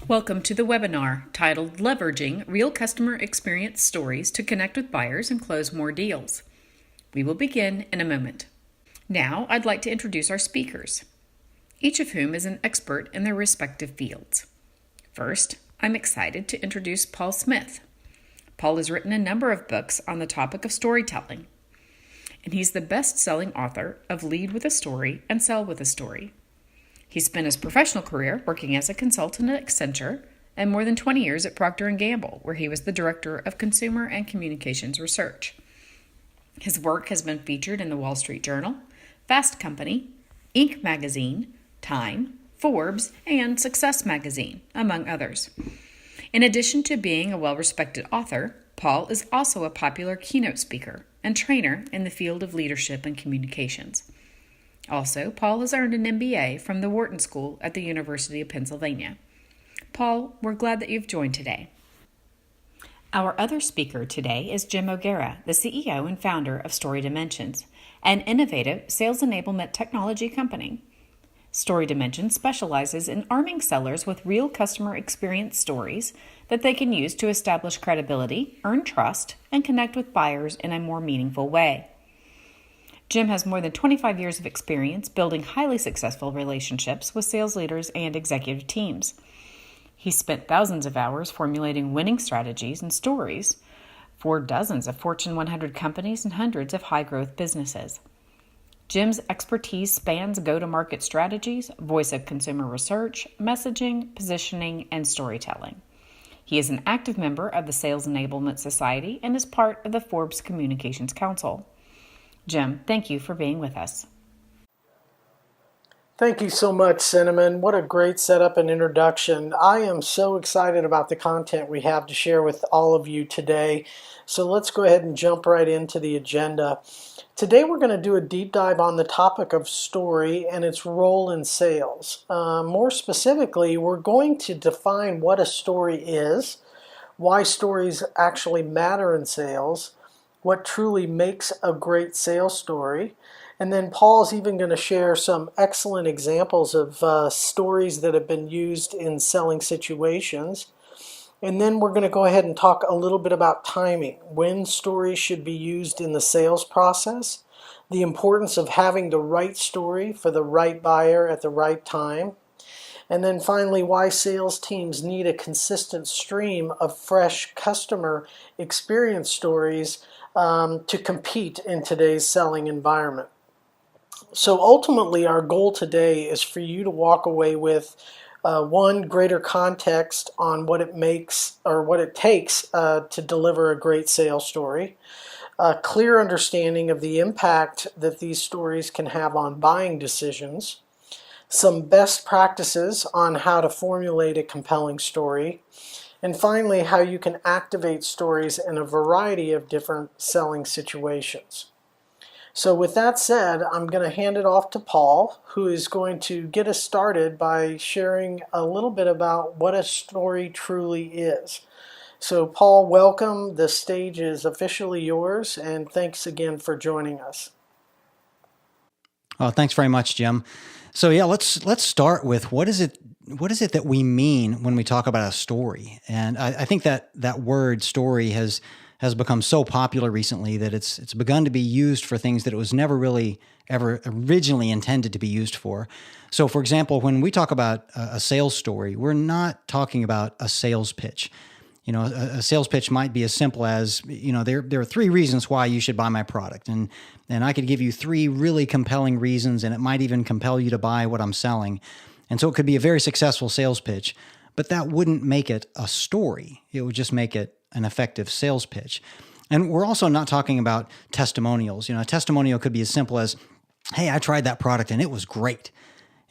Welcome to the webinar titled Leveraging Real Customer Experience Stories to Connect with Buyers and Close More Deals. We will begin in a moment. Now, I'd like to introduce our speakers, each of whom is an expert in their respective fields. First, I'm excited to introduce Paul Smith. Paul has written a number of books on the topic of storytelling, and he's the best-selling author of Lead with a Story and Sell with a Story. He spent his professional career working as a consultant at Accenture and more than 20 years at Procter & Gamble, where he was the Director of Consumer and Communications Research. His work has been featured in the Wall Street Journal, Fast Company, Inc. magazine, Time, Forbes, and Success magazine, among others. In addition to being a well-respected author, Paul is also a popular keynote speaker and trainer in the field of leadership and communications. Also, Paul has earned an MBA from the Wharton School at the University of Pennsylvania. Paul, we're glad that you've joined today. Our other speaker today is Jim O'Gara, the CEO and founder of Story Dimensions, an innovative sales enablement technology company. Story Dimensions specializes in arming sellers with real customer experience stories that they can use to establish credibility, earn trust, and connect with buyers in a more meaningful way. Jim has more than 25 years of experience building highly successful relationships with sales leaders and executive teams. He spent thousands of hours formulating winning strategies and stories for dozens of Fortune 100 companies and hundreds of high-growth businesses. Jim's expertise spans go-to-market strategies, voice of consumer research, messaging, positioning, and storytelling. He is an active member of the Sales Enablement Society and is part of the Forbes Communications Council. Jim, thank you for being with us. Thank you so much, Cinnamon. What a great setup and introduction. I am so excited about the content we have to share with all of you today. So let's go ahead and jump right into the agenda. Today we're going to do a deep dive on the topic of story and its role in sales. More specifically, we're going to define what a story is, why stories actually matter in sales, what truly makes a great sales story, and then Paul's even going to share some excellent examples of stories that have been used in selling situations. And then we're going to go ahead and talk a little bit about timing, when stories should be used in the sales process, the importance of having the right story for the right buyer at the right time, and then finally why sales teams need a consistent stream of fresh customer experience stories to compete in today's selling environment. So ultimately, our goal today is for you to walk away with one, greater context on what it makes or what it takes to deliver a great sales story, a clear understanding of the impact that these stories can have on buying decisions, some best practices on how to formulate a compelling story, and finally, how you can activate stories in a variety of different selling situations. So with that said, I'm going to hand it off to Paul, who is going to get us started by sharing a little bit about what a story truly is. So Paul, welcome. The stage is officially yours, and thanks again for joining us. Oh, thanks very much, Jim. So yeah, let's start with what is it that we mean when we talk about a story? And I think that word story has become so popular recently that it's begun to be used for things that it was never really ever originally intended to be used for. So for example, when we talk about a sales story, we're not talking about a sales pitch. You know, a sales pitch might be as simple as, you know, there are 3 reasons why you should buy my product. And I could give you 3 really compelling reasons, and it might even compel you to buy what I'm selling. And so it could be a very successful sales pitch, but that wouldn't make it a story. It would just make it an effective sales pitch. And we're also not talking about testimonials. You know, a testimonial could be as simple as, hey, I tried that product and it was great.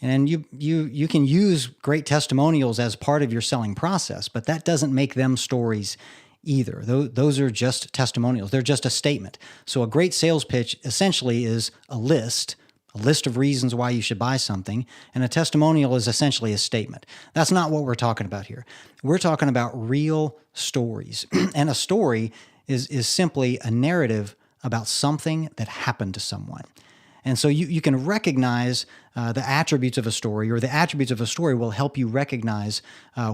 And you can use great testimonials as part of your selling process, but that doesn't make them stories either. Those are just testimonials. They're just a statement. So a great sales pitch essentially is a list of reasons why you should buy something, and a testimonial is essentially a statement. That's not what we're talking about here. We're talking about real stories. And a story is simply a narrative about something that happened to someone. And so you can recognize the attributes of a story, or the attributes of a story will help you recognize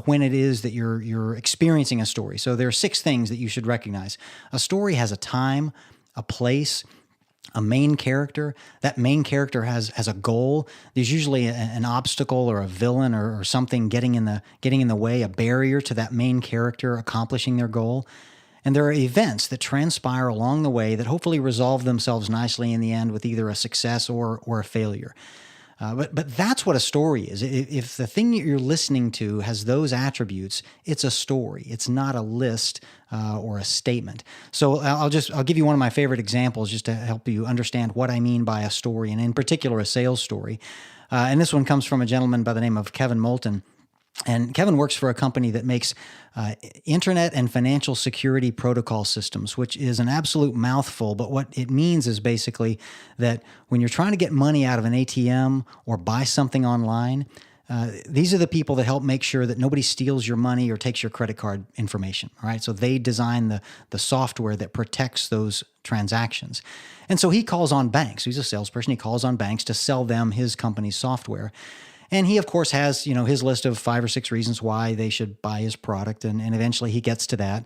when it is that you're experiencing a story. So there are 6 things that you should recognize. A story has a time, a place, a main character. That main character has a goal. There's usually an obstacle or a villain or something getting in the way, a barrier to that main character accomplishing their goal. And there are events that transpire along the way that hopefully resolve themselves nicely in the end with either a success or a failure. But that's what a story is. If the thing that you're listening to has those attributes, it's a story. It's not a list or a statement. So I'll give you one of my favorite examples just to help you understand what I mean by a story, and in particular a sales story. And this one comes from a gentleman by the name of Kevin Moulton. And Kevin works for a company that makes internet and financial security protocol systems, which is an absolute mouthful. But what it means is basically that when you're trying to get money out of an ATM or buy something online, these are the people that help make sure that nobody steals your money or takes your credit card information. All right, so they design the software that protects those transactions. And so he calls on banks. He's a salesperson. He calls on banks to sell them his company's software. And he, of course, has his list of 5 or 6 reasons why they should buy his product, and eventually he gets to that.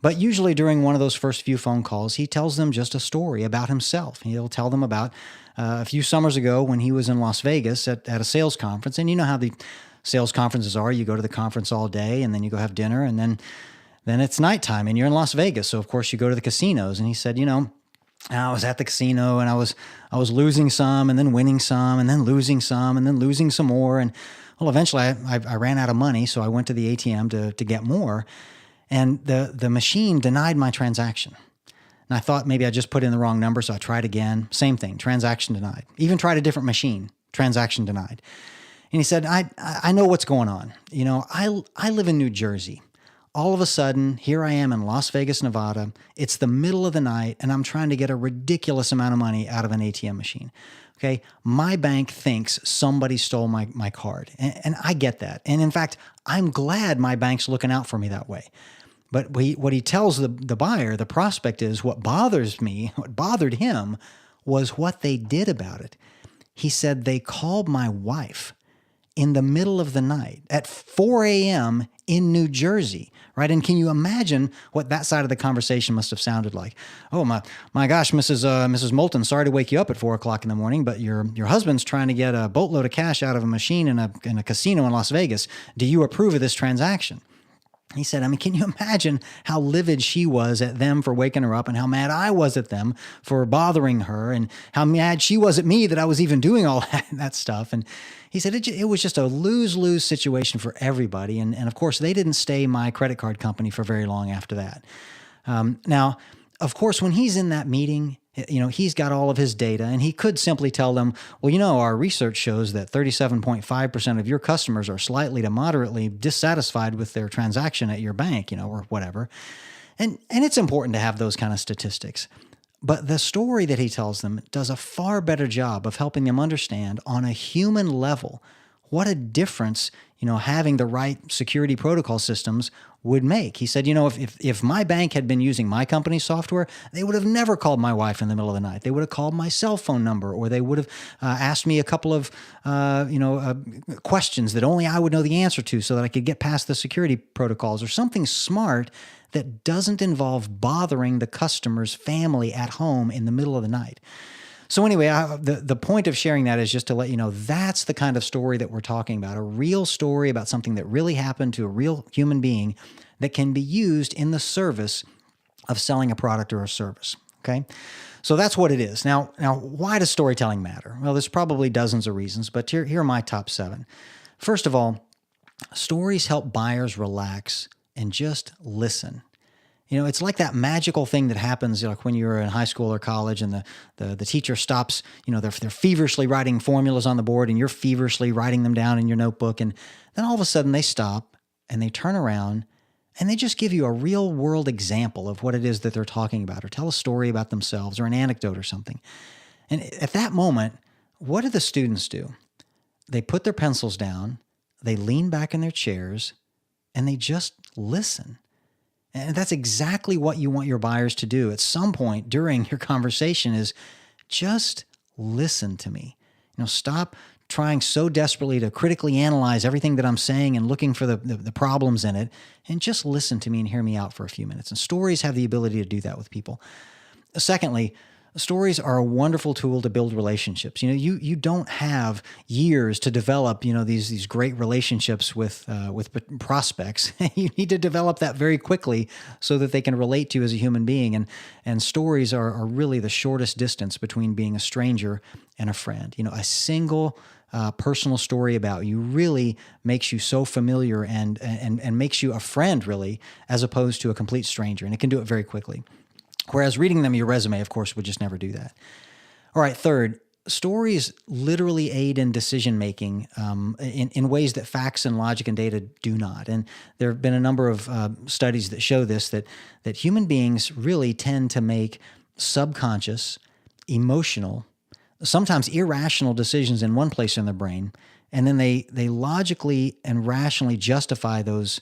But usually during one of those first few phone calls, he tells them just a story about himself. He'll tell them about a few summers ago when he was in Las Vegas at a sales conference. And you know how the sales conferences are. You go to the conference all day, and then you go have dinner, and then it's nighttime, and you're in Las Vegas. So, of course, you go to the casinos. And he said, I was at the casino and I was losing some and then winning some and then losing some and then losing some more. And well, eventually I ran out of money. So I went to the ATM to get more, and the machine denied my transaction. And I thought maybe I just put in the wrong number. So I tried again, same thing, transaction denied. Even tried a different machine, transaction denied. And he said, I know what's going on. I live in New Jersey. All of a sudden, here I am in Las Vegas, Nevada. It's the middle of the night, and I'm trying to get a ridiculous amount of money out of an ATM machine. Okay, my bank thinks somebody stole my card, and I get that. And in fact, I'm glad my bank's looking out for me that way. But what he tells the buyer, the prospect, is what bothered him was what they did about it. He said they called my wife in the middle of the night at 4 a.m. in New Jersey, right? And can you imagine what that side of the conversation must have sounded like? Oh, my gosh, Mrs. Moulton, sorry to wake you up at 4 o'clock in the morning, but your husband's trying to get a boatload of cash out of a machine in a casino in Las Vegas. Do you approve of this transaction? He said, can you imagine how livid she was at them for waking her up, and how mad I was at them for bothering her, and how mad she was at me that I was even doing all that stuff. And he said it was just a lose-lose situation for everybody. And of course, they didn't stay my credit card company for very long after that. Now, of course, when he's in that meeting, he's got all of his data, and he could simply tell them, well, our research shows that 37.5% of your customers are slightly to moderately dissatisfied with their transaction at your bank, or whatever. And it's important to have those kind of statistics. But the story that he tells them does a far better job of helping them understand on a human level what a difference, having the right security protocol systems would make. He said, if my bank had been using my company's software, they would have never called my wife in the middle of the night. They would have called my cell phone number, or they would have asked me a couple of, questions that only I would know the answer to so that I could get past the security protocols, or something smart that doesn't involve bothering the customer's family at home in the middle of the night. So anyway, the point of sharing that is just to let you know that's the kind of story that we're talking about, a real story about something that really happened to a real human being that can be used in the service of selling a product or a service, okay? So that's what it is. Now, why does storytelling matter? Well, there's probably dozens of reasons, but here are my top 7. First of all, stories help buyers relax and just listen. It's like that magical thing that happens like when you're in high school or college, and the teacher stops, they're feverishly writing formulas on the board, and you're feverishly writing them down in your notebook. And then all of a sudden they stop and they turn around and they just give you a real world example of what it is that they're talking about, or tell a story about themselves or an anecdote or something. And at that moment, what do the students do? They put their pencils down, they lean back in their chairs, and they just listen. And that's exactly what you want your buyers to do at some point during your conversation, is just listen to me. Stop trying so desperately to critically analyze everything that I'm saying and looking for the problems in it, and just listen to me and hear me out for a few minutes. And stories have the ability to do that with people. Secondly, stories are a wonderful tool to build relationships. You don't have years to develop, these great relationships with prospects. You need to develop that very quickly so that they can relate to you as a human being. And stories are really the shortest distance between being a stranger and a friend. A single personal story about you really makes you so familiar and makes you a friend, really, as opposed to a complete stranger. And it can do it very quickly. Whereas reading them your resume, of course, would just never do that. All right, third, stories literally aid in decision-making in ways that facts and logic and data do not. And there have been a number of studies that show this, that human beings really tend to make subconscious, emotional, sometimes irrational decisions in one place in their brain, and then they logically and rationally justify those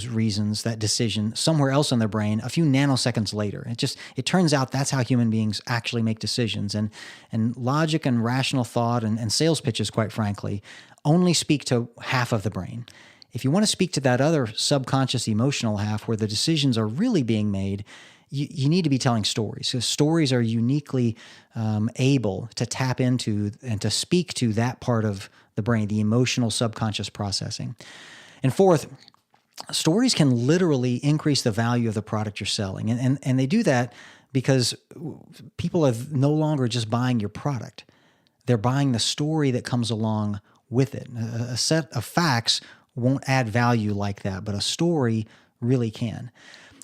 reasons, that decision, somewhere else in their brain a few nanoseconds later. It turns out that's how human beings actually make decisions. And logic and rational thought and sales pitches, quite frankly, only speak to half of the brain. If you want to speak to that other subconscious emotional half where the decisions are really being made, you need to be telling stories. So stories are uniquely able to tap into and to speak to that part of the brain, the emotional subconscious processing. And fourth, stories can literally increase the value of the product you're selling. And they do that because people are no longer just buying your product. They're buying the story that comes along with it. A set of facts won't add value like that, but a story really can.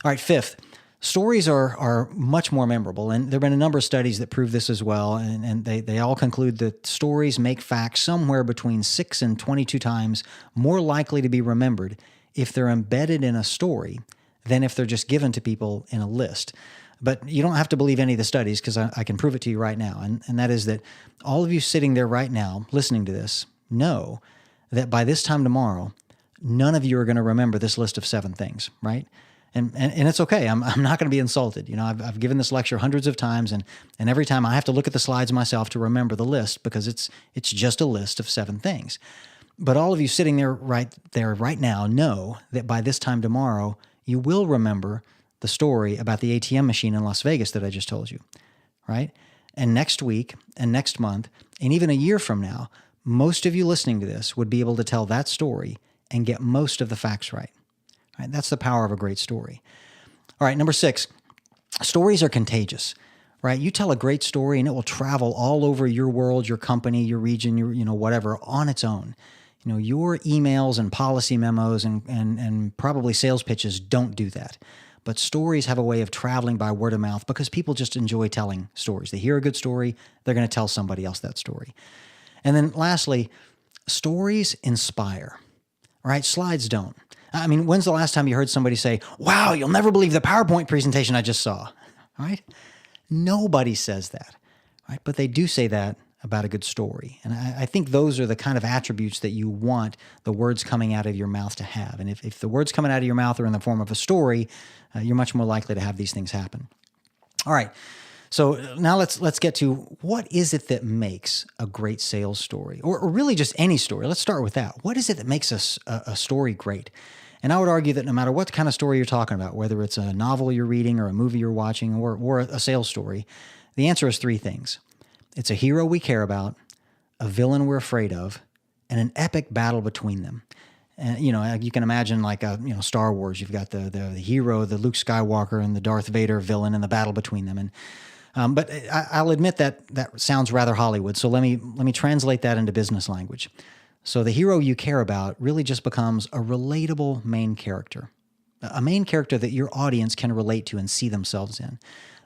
All right, fifth, stories are much more memorable, and there have been a number of studies that prove this as well, and they all conclude that stories make facts somewhere between 6 and 22 times more likely to be remembered if they're embedded in a story than if they're just given to people in a list. But you don't have to believe any of the studies, because I can prove it to you right now, and that is that all of you sitting there right now listening to this know that by this time tomorrow, none of you are going to remember this list of 7 things, right? And it's okay. I'm not going to be insulted. I've given this lecture hundreds of times, and every time I have to look at the slides myself to remember the list, because it's just a list of 7 things. But all of you sitting there right now know that by this time tomorrow, you will remember the story about the ATM machine in Las Vegas that I just told you, right? And next week and next month, and even a year from now, most of you listening to this would be able to tell that story and get most of the facts right. Right? That's the power of a great story. All right, number 6, stories are contagious, right? You tell a great story and it will travel all over your world, your company, your region, your whatever, on its own. Your emails and policy memos and probably sales pitches don't do that. But stories have a way of traveling by word of mouth because people just enjoy telling stories. They hear a good story, they're going to tell somebody else that story. And then lastly, stories inspire, right? Slides don't. I mean, when's the last time you heard somebody say, "Wow, you'll never believe the PowerPoint presentation I just saw," right? Nobody says that, right? But they do say that about a good story. And I think those are the kind of attributes that you want the words coming out of your mouth to have. And if the words coming out of your mouth are in the form of a story, you're much more likely to have these things happen. All right. So now let's get to what is it that makes a great sales story, or really just any story. Let's start with that. What is it that makes a story great? And I would argue that no matter what kind of story you're talking about, whether it's a novel you're reading or a movie you're watching or a sales story, the answer is 3 things. It's a hero we care about, a villain we're afraid of, and an epic battle between them. And, you can imagine like Star Wars. You've got the hero, the Luke Skywalker, and the Darth Vader villain, and the battle between them. And but I'll admit that sounds rather Hollywood. So let me translate that into business language. So the hero you care about really just becomes a relatable main character, a main character that your audience can relate to and see themselves in.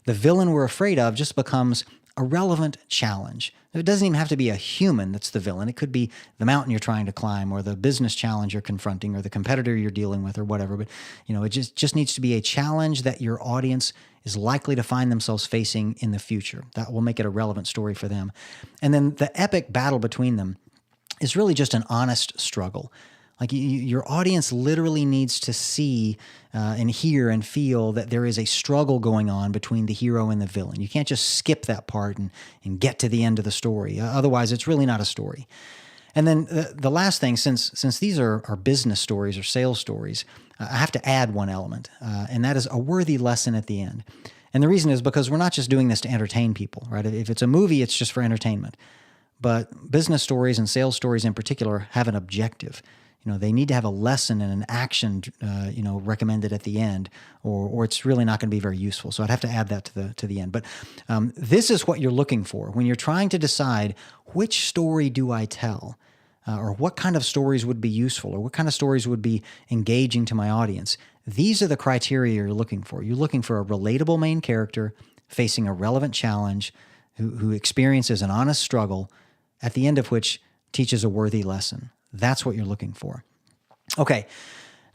The villain we're afraid of just becomes a relevant challenge. It doesn't even have to be a human that's the villain. It could be the mountain you're trying to climb, or the business challenge you're confronting, or the competitor you're dealing with, or whatever. But it just needs to be a challenge that your audience is likely to find themselves facing in the future. That will make it a relevant story for them. And then the epic battle between them is really just an honest struggle. Like your audience literally needs to see and hear and feel that there is a struggle going on between the hero and the villain. You can't just skip that part and get to the end of the story. Otherwise, it's really not a story. And then the last thing, since these are business stories or sales stories, I have to add one element, and that is a worthy lesson at the end. And the reason is because we're not just doing this to entertain people, right? If it's a movie, it's just for entertainment. But business stories and sales stories in particular have an objective. They need to have a lesson and an action, recommended at the end, or it's really not going to be very useful. So I'd have to add that to the end. But this is what you're looking for when you're trying to decide which story do I tell, or what kind of stories would be useful, or what kind of stories would be engaging to my audience. These are the criteria you're looking for. You're looking for a relatable main character facing a relevant challenge, who experiences an honest struggle, at the end of which teaches a worthy lesson. That's what you're looking for. Okay,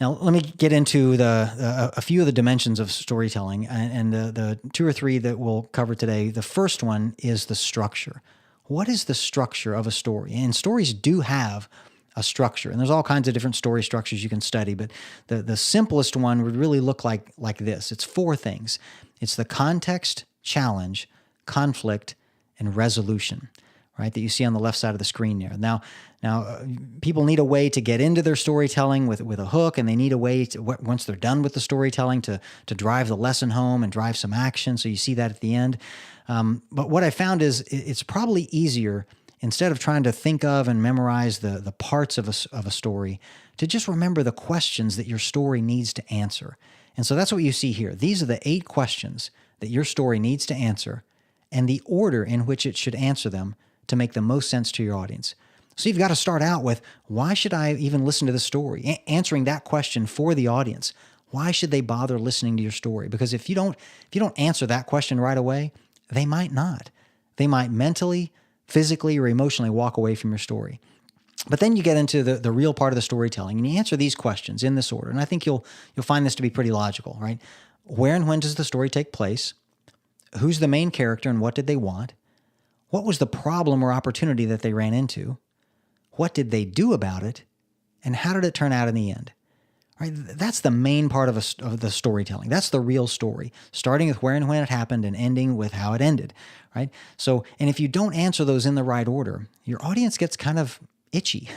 now let me get into a few of the dimensions of storytelling, and the two or three that we'll cover today. The first one is the structure. What is the structure of a story? And stories do have a structure, and there's all kinds of different story structures you can study, but the simplest one would really look like this. It's four things. It's the context, challenge, conflict, and resolution, right, that you see on the left side of the screen there. Now, people need a way to get into their storytelling with a hook, and they need a way to, once they're done with the storytelling, to drive the lesson home and drive some action. So you see that at the end. But what I found is it's probably easier, instead of trying to think of and memorize the parts of a story, to just remember the questions that your story needs to answer. And so that's what you see here. These are the 8 questions that your story needs to answer, and the order in which it should answer them to make the most sense to your audience. So you've got to start out with, why should I even listen to this story? Answering that question for the audience. Why should they bother listening to your story? Because if you don't answer that question right away, they might not. They might mentally, physically, or emotionally walk away from your story. But then you get into the real part of the storytelling, and you answer these questions in this order. And I think you'll find this to be pretty logical, right? Where and when does the story take place? Who's the main character and what did they want? What was the problem or opportunity that they ran into? What did they do about it? And how did it turn out in the end? Right? That's the main part of the storytelling. That's the real story, starting with where and when it happened and ending with how it ended, right? So, and if you don't answer those in the right order, your audience gets kind of itchy,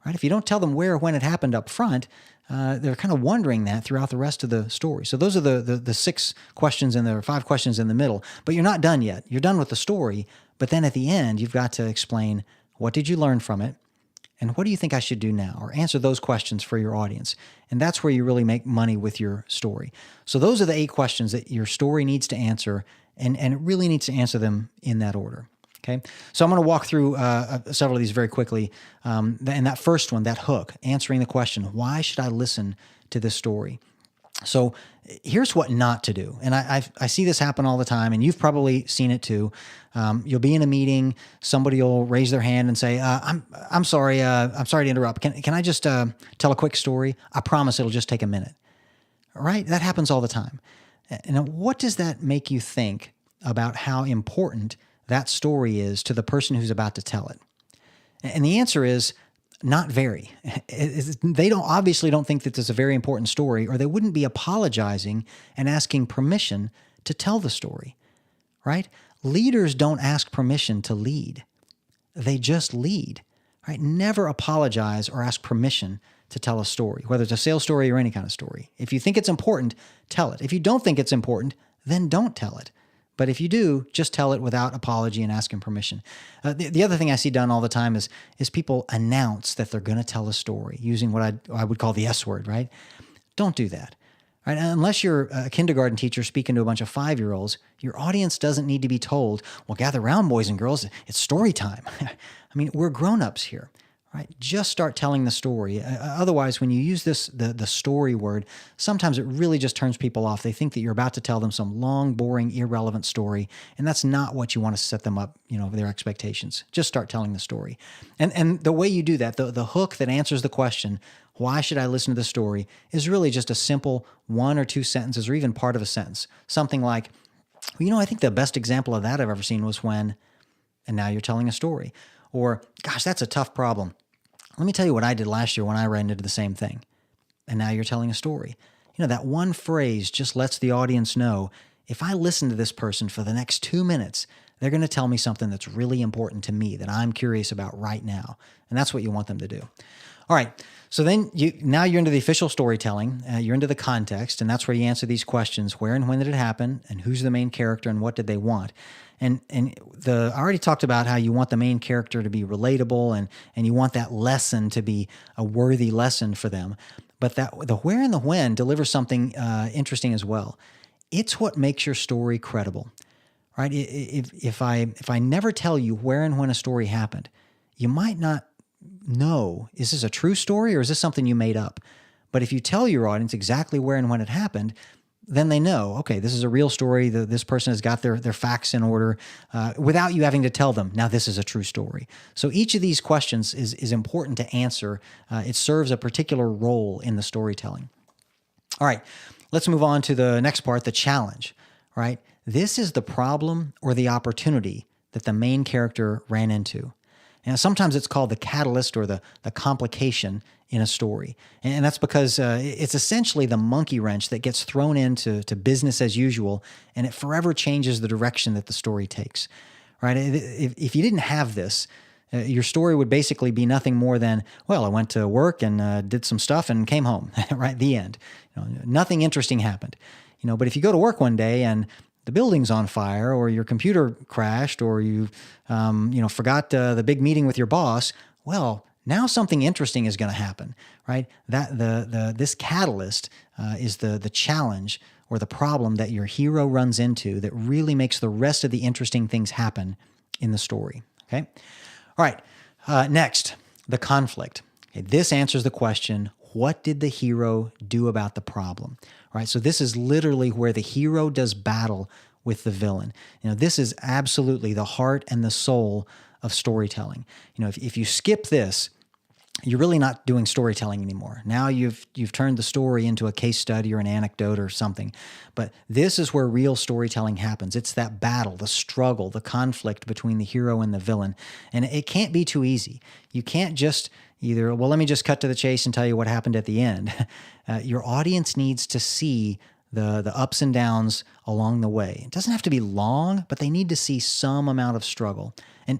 right? If you don't tell them where or when it happened up front, they're kind of wondering that throughout the rest of the story. So those are the 6 questions and there are 5 questions in the middle, but you're not done yet. You're done with the story, but then at the end, you've got to explain, what did you learn from it? And what do you think I should do now? Or answer those questions for your audience. And that's where you really make money with your story. So those are the 8 questions that your story needs to answer, and it really needs to answer them in that order. Okay, so I'm going to walk through several of these very quickly. And that first one, that hook, answering the question, why should I listen to this story? So here's what not to do. And I see this happen all the time, and you've probably seen it too. You'll be in a meeting, somebody will raise their hand and say, I'm sorry to interrupt. Can I just tell a quick story? I promise it'll just take a minute. All right? That happens all the time. And what does that make you think about how important that story is to the person who's about to tell it? And the answer is not very. They obviously don't think that this is a very important story, or they wouldn't be apologizing and asking permission to tell the story, right? Leaders don't ask permission to lead. They just lead, right? Never apologize or ask permission to tell a story, whether it's a sales story or any kind of story. If you think it's important, tell it. If you don't think it's important, then don't tell it. But if you do, just tell it without apology and asking permission. The other thing I see done all the time is people announce that they're going to tell a story using what I would call the S word, right? Don't do that, right? Unless you're a kindergarten teacher speaking to a bunch of 5-year-olds, your audience doesn't need to be told, well, gather around, boys and girls, it's story time. I mean, we're grown-ups here. Right? Just start telling the story. Otherwise, when you use the story word, sometimes it really just turns people off. They think that you're about to tell them some long, boring, irrelevant story, and that's not what you want to set them up, their expectations. Just start telling the story. And the way you do that, the hook that answers the question, why should I listen to the story, is really just a simple 1 or 2 sentences or even part of a sentence. Something like, well, I think the best example of that I've ever seen was when, and now you're telling a story. Or, gosh, that's a tough problem. Let me tell you what I did last year when I ran into the same thing. And now you're telling a story. That one phrase just lets the audience know, if I listen to this person for the next 2 minutes, they're going to tell me something that's really important to me that I'm curious about right now. And that's what you want them to do. All right. So then now you're into the official storytelling. You're into the context, and that's where you answer these questions. Where and when did it happen? And who's the main character and what did they want? I already talked about how you want the main character to be relatable and you want that lesson to be a worthy lesson for them. But the where and the when delivers something interesting as well. It's what makes your story credible, right? If I never tell you where and when a story happened, you might not know, is this a true story or is this something you made up? But if you tell your audience exactly where and when it happened, then they know, okay, this is a real story. This person has got their facts in order without you having to tell them, now this is a true story. So each of these questions is important to answer. It serves a particular role in the storytelling. All right, let's move on to the next part, the challenge, right? This is the problem or the opportunity that the main character ran into. And sometimes it's called the catalyst or the complication in a story. And that's because it's essentially the monkey wrench that gets thrown into business as usual, and it forever changes the direction that the story takes, right? If you didn't have this, your story would basically be nothing more than, well, I went to work and did some stuff and came home, right? The end. Nothing interesting happened. But if you go to work one day and the building's on fire, or your computer crashed, or you forgot the big meeting with your boss, well, now something interesting is going to happen, right? That this catalyst is the challenge or the problem that your hero runs into that really makes the rest of the interesting things happen in the story. Okay, all right. Next, the conflict. Okay, this answers the question: what did the hero do about the problem? Right. So this is literally where the hero does battle with the villain. This is absolutely the heart and the soul of storytelling. If you skip this, you're really not doing storytelling anymore. Now you've turned the story into a case study or an anecdote or something. But this is where real storytelling happens. It's that battle, the struggle, the conflict between the hero and the villain. And it can't be too easy. You can't just either, well, let me just cut to the chase and tell you what happened at the end. Your audience needs to see the ups and downs along the way. It doesn't have to be long, but they need to see some amount of struggle.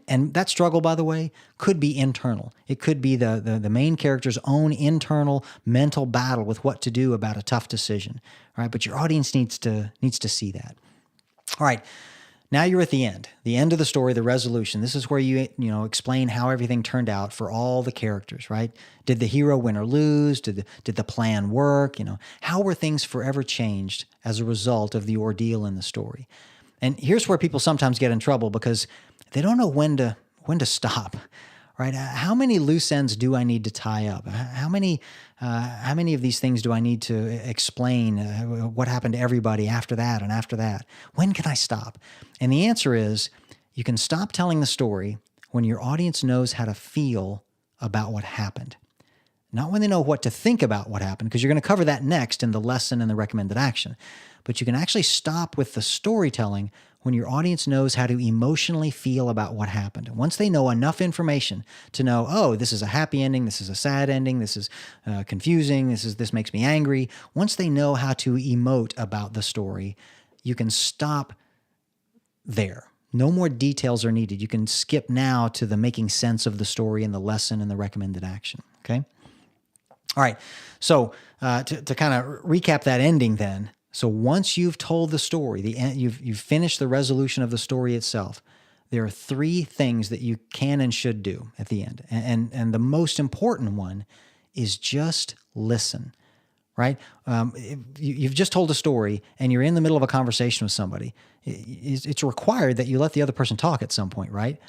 And that struggle, by the way, could be internal. It could be the main character's own internal mental battle with what to do about a tough decision, right? But your audience needs to see that. All right. Now you're at the end of the story, the resolution. This is where you explain how everything turned out for all the characters, right? Did the hero win or lose? Did the plan work? How were things forever changed as a result of the ordeal in the story? And here's where people sometimes get in trouble because they don't know when to stop, right? How many loose ends do I need to tie up? How many of these things do I need to explain? What happened to everybody after that and after that? When can I stop? And the answer is, you can stop telling the story when your audience knows how to feel about what happened. Not when they know what to think about what happened, because you're going to cover that next in the lesson and the recommended action. But you can actually stop with the storytelling when your audience knows how to emotionally feel about what happened. Once they know enough information to know, oh, this is a happy ending, this is a sad ending, this is confusing, this makes me angry. Once they know how to emote about the story, you can stop there. No more details are needed. You can skip now to the making sense of the story and the lesson and the recommended action. Okay? All right. So to kind of recap that ending then, so once you've told the story, you've finished the resolution of the story itself, there are 3 things that you can and should do at the end. And the most important one is just listen, right? You've just told a story and you're in the middle of a conversation with somebody. It's required that you let the other person talk at some point, right?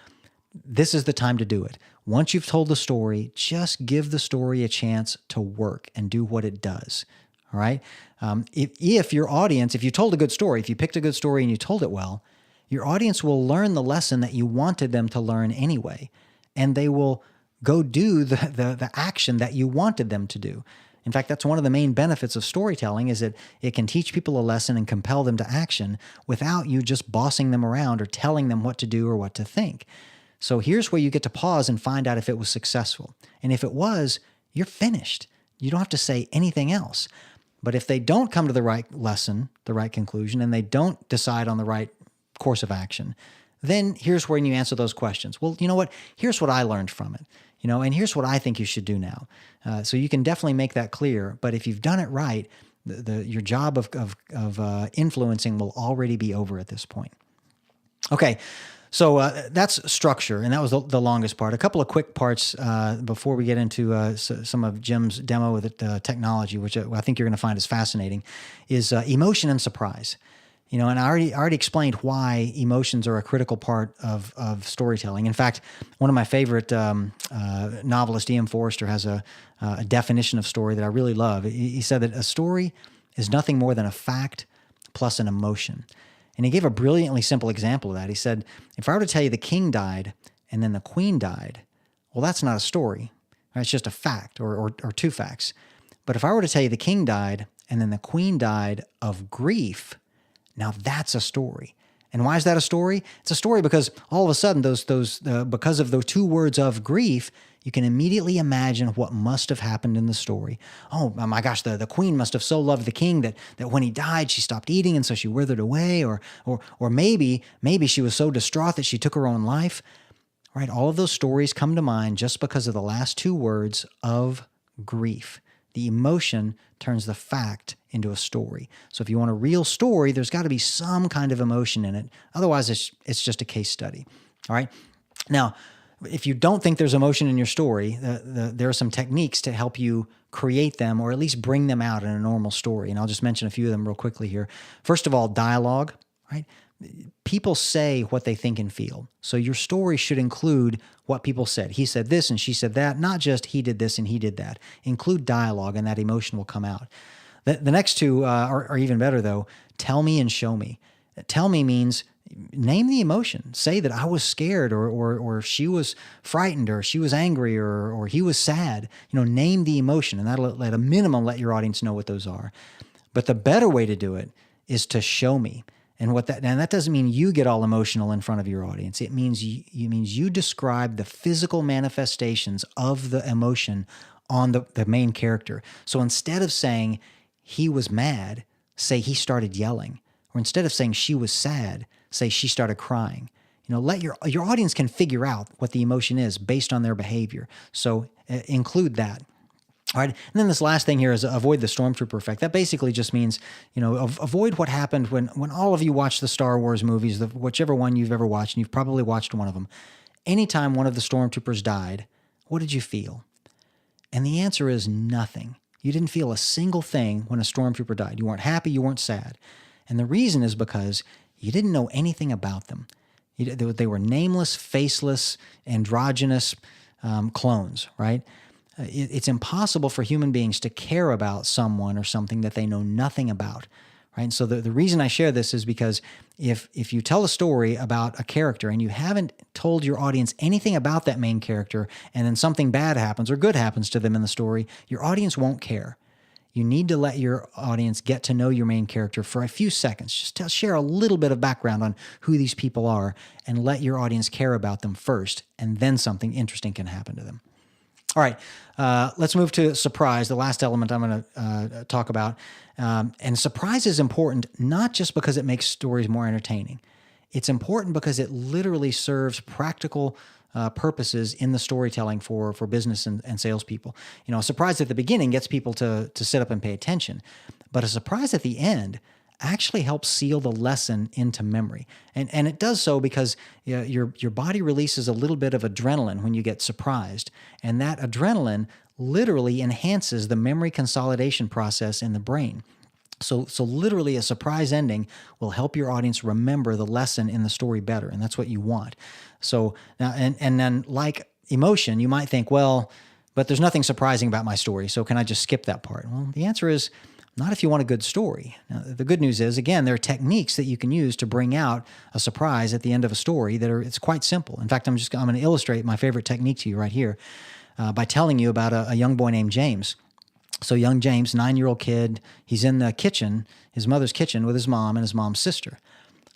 This is the time to do it. Once you've told the story, just give the story a chance to work and do what it does. All right. If your audience, if you told a good story, if you picked a good story and you told it well, your audience will learn the lesson that you wanted them to learn anyway, and they will go do the action that you wanted them to do. In fact, that's one of the main benefits of storytelling is that it can teach people a lesson and compel them to action without you just bossing them around or telling them what to do or what to think. So here's where you get to pause and find out if it was successful. And if it was, you're finished. You don't have to say anything else. But if they don't come to the right lesson, the right conclusion, and they don't decide on the right course of action, then here's when you answer those questions. Well, you know what? Here's what I learned from it. And here's what I think you should do now. So you can definitely make that clear. But if you've done it right, your job of influencing will already be over at this point. Okay, so that's structure, and that was the longest part. A couple of quick parts before we get into some of Jim's demo with technology, which I think you're going to find is fascinating, is emotion and surprise. And I already explained why emotions are a critical part of storytelling. In fact, one of my favorite novelists, E.M. Forster, has a definition of story that I really love. He said that a story is nothing more than a fact plus an emotion. And he gave a brilliantly simple example of that. He said, if I were to tell you the king died and then the queen died, well, that's not a story. Right? It's just a fact or two facts. But if I were to tell you the king died and then the queen died of grief, now that's a story. And why is that a story? It's a story because all of a sudden, because of those two words of grief, you can immediately imagine what must have happened in the story. Oh my gosh, the queen must have so loved the king that when he died, she stopped eating and so she withered away, or maybe she was so distraught that she took her own life. Right? All of those stories come to mind just because of the last two words of grief. The emotion turns the fact into a story. So if you want a real story, there's got to be some kind of emotion in it. Otherwise, it's just a case study. All right? Now, if you don't think there's emotion in your story, there are some techniques to help you create them or at least bring them out in a normal story. And I'll just mention a few of them real quickly here. First of all, dialogue, right? People say what they think and feel. So your story should include what people said. He said this and she said that, not just he did this and he did that. Include dialogue and that emotion will come out. The next two are even better though. Tell me and show me. Tell me means name the emotion. Say that I was scared or she was frightened or she was angry or he was sad. Name the emotion, and that'll at a minimum let your audience know what those are. But the better way to do it is to show me. And that doesn't mean you get all emotional in front of your audience. It means you describe the physical manifestations of the emotion on the main character. So instead of saying he was mad, say he started yelling. Or instead of saying she was sad, say she started crying. Let your audience can figure out what the emotion is based on their behavior. So include that. All right. And then this last thing here is avoid the stormtrooper effect. That basically just means, avoid what happened when all of you watch the Star Wars movies, whichever one you've ever watched, and you've probably watched one of them. Anytime one of the stormtroopers died, what did you feel? And the answer is nothing. You didn't feel a single thing when a stormtrooper died. You weren't happy, you weren't sad. And the reason is because you didn't know anything about them. They were nameless, faceless, androgynous clones, right? It's impossible for human beings to care about someone or something that they know nothing about, right? And so the reason I share this is because if you tell a story about a character and you haven't told your audience anything about that main character and then something bad happens or good happens to them in the story, your audience won't care. You need to let your audience get to know your main character for a few seconds. Just share a little bit of background on who these people are and let your audience care about them first, and then something interesting can happen to them. All right, let's move to surprise, the last element I'm going to talk about. And surprise is important not just because it makes stories more entertaining. It's important because it literally serves practical purposes in the storytelling for business and salespeople. A surprise at the beginning gets people to sit up and pay attention, but a surprise at the end actually helps seal the lesson into memory. And it does so because your body releases a little bit of adrenaline when you get surprised, and that adrenaline literally enhances the memory consolidation process in the brain. So literally a surprise ending will help your audience remember the lesson in the story better, and that's what you want. So now, and then like emotion, you might think, well, but there's nothing surprising about my story, so can I just skip that part? Well, the answer is not if you want a good story. Now, the good news is, again, there are techniques that you can use to bring out a surprise at the end of a story it's quite simple. In fact, I'm going to illustrate my favorite technique to you right here by telling you about a young boy named James. So young James, 9-year-old kid, he's in the kitchen, his mother's kitchen with his mom and his mom's sister.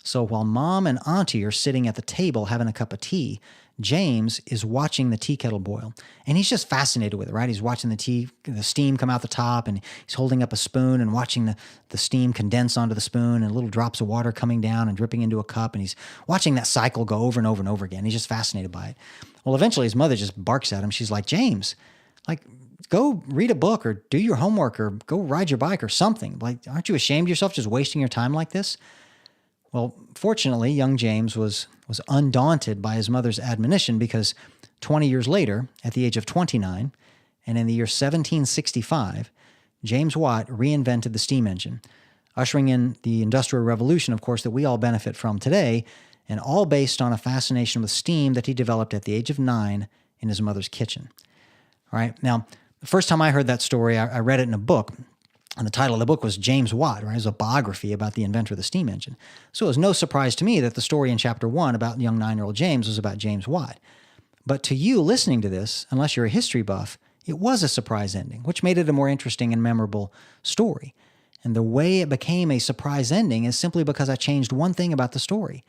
So while Mom and Auntie are sitting at the table having a cup of tea, James is watching the tea kettle boil, and he's just fascinated with it, right? He's watching the steam come out the top, and he's holding up a spoon and watching the steam condense onto the spoon, and little drops of water coming down and dripping into a cup, and he's watching that cycle go over and over and over again. He's just fascinated by it. Well, eventually his mother just barks at him. She's like, James, like, go read a book or do your homework or go ride your bike or something. Like, aren't you ashamed of yourself just wasting your time like this? Well, fortunately, young James was undaunted by his mother's admonition, because 20 years later, at the age of 29, and in the year 1765, James Watt reinvented the steam engine, ushering in the Industrial Revolution, of course, that we all benefit from today, and all based on a fascination with steam that he developed at the age of 9 in his mother's kitchen. All right. Now, the first time I heard that story, I read it in a book. And the title of the book was James Watt, right? It was a biography about the inventor of the steam engine. So it was no surprise to me that the story in chapter 1 about young 9-year-old James was about James Watt. But to you listening to this, unless you're a history buff, it was a surprise ending, which made it a more interesting and memorable story. And the way it became a surprise ending is simply because I changed one thing about the story.